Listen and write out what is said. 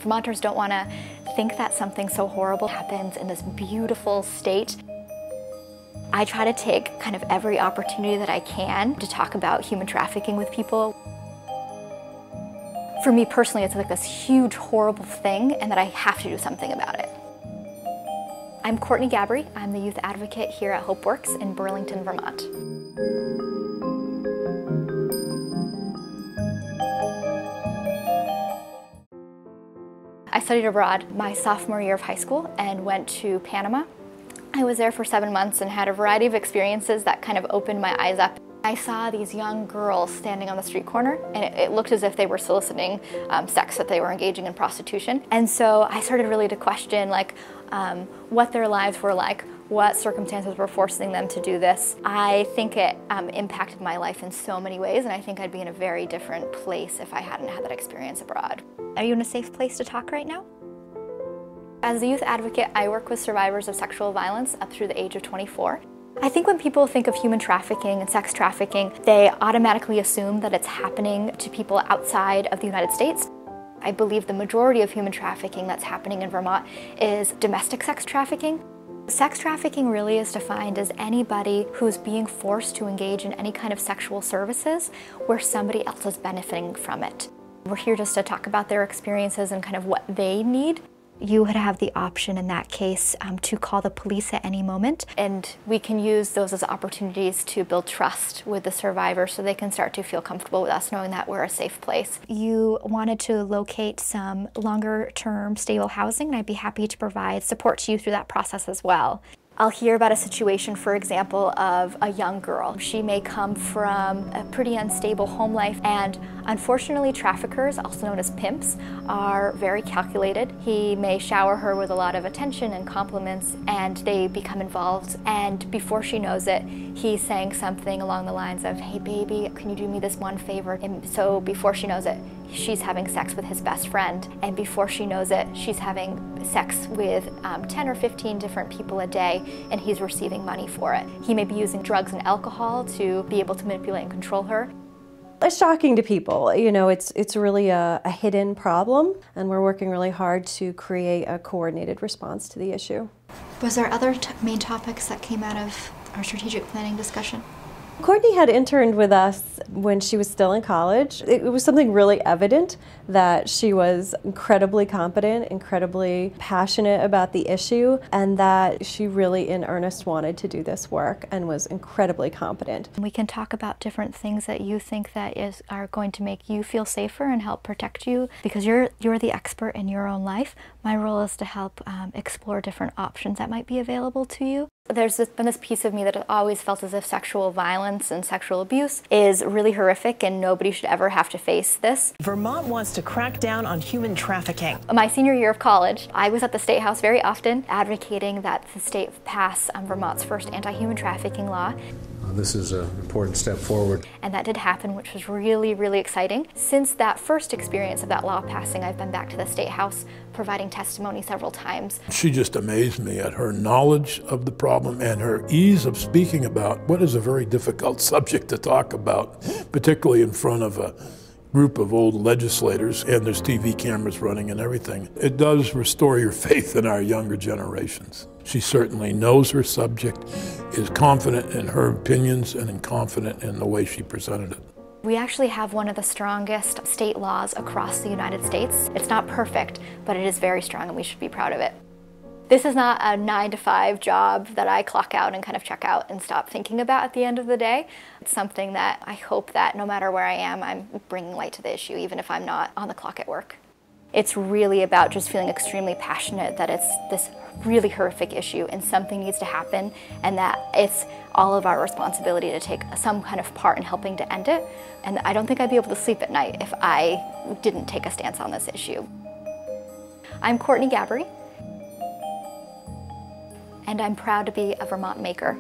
Vermonters don't want to think that something so horrible happens in this beautiful state. I try to take kind of every opportunity that I can to talk about human trafficking with people. For me personally, it's like this huge, horrible thing, and that I have to do something about it. I'm Courtney Gabaree. I'm the youth advocate here at H.O.P.E Works in Burlington, Vermont. I studied abroad my sophomore year of high school and went to Panama. I was there for 7 months and had a variety of experiences that kind of opened my eyes up. I saw these young girls standing on the street corner, and it looked as if they were soliciting sex, that they were engaging in prostitution. And so I started really to question what their lives were like, what circumstances were forcing them to do this. I think it impacted my life in so many ways, and I think I'd be in a very different place if I hadn't had that experience abroad. Are you in a safe place to talk right now? As a youth advocate, I work with survivors of sexual violence up through the age of 24. I think when people think of human trafficking and sex trafficking, they automatically assume that it's happening to people outside of the United States. I believe the majority of human trafficking that's happening in Vermont is domestic sex trafficking. Sex trafficking really is defined as anybody who's being forced to engage in any kind of sexual services where somebody else is benefiting from it. We're here just to talk about their experiences and kind of what they need. You would have the option in that case to call the police at any moment, and we can use those as opportunities to build trust with the survivor so they can start to feel comfortable with us, knowing that we're a safe place. You wanted to locate some longer-term stable housing, and I'd be happy to provide support to you through that process as well. I'll hear about a situation, for example, of a young girl. She may come from a pretty unstable home life, and unfortunately traffickers, also known as pimps, are very calculated. He may shower her with a lot of attention and compliments, and they become involved, and before she knows it, he's saying something along the lines of, "Hey baby, can you do me this one favor?" And so before she knows it, she's having sex with his best friend, and before she knows it, she's having sex with 10 or 15 different people a day, and he's receiving money for it. He may be using drugs and alcohol to be able to manipulate and control her. It's shocking to people. You know, it's really a hidden problem, and we're working really hard to create a coordinated response to the issue. Was there other main topics that came out of our strategic planning discussion? Courtney had interned with us when she was still in college. It was something really evident that she was incredibly competent, incredibly passionate about the issue, and that she really in earnest wanted to do this work and was incredibly competent. We can talk about different things that you think that are going to make you feel safer and help protect you, because you're the expert in your own life. My role is to help explore different options that might be available to you. There's been this piece of me that always felt as if sexual violence and sexual abuse is really horrific and nobody should ever have to face this. Vermont wants to crack down on human trafficking. My senior year of college, I was at the State House very often advocating that the state pass Vermont's first anti-human trafficking law. This is an important step forward. And that did happen, which was really, really exciting. Since that first experience of that law passing, I've been back to the State House providing testimony several times. She just amazed me at her knowledge of the problem and her ease of speaking about what is a very difficult subject to talk about, particularly in front of a group of old legislators, and there's TV cameras running and everything. It does restore your faith in our younger generations. She certainly knows her subject, is confident in her opinions, and confident in the way she presented it. We actually have one of the strongest state laws across the United States. It's not perfect, but it is very strong, and we should be proud of it. This is not a 9-to-5 job that I clock out and kind of check out and stop thinking about at the end of the day. It's something that I hope that no matter where I am, I'm bringing light to the issue, even if I'm not on the clock at work. It's really about just feeling extremely passionate that it's this really horrific issue and something needs to happen, and that it's all of our responsibility to take some kind of part in helping to end it. And I don't think I'd be able to sleep at night if I didn't take a stance on this issue. I'm Courtney Gabaree, and I'm proud to be a Vermont maker.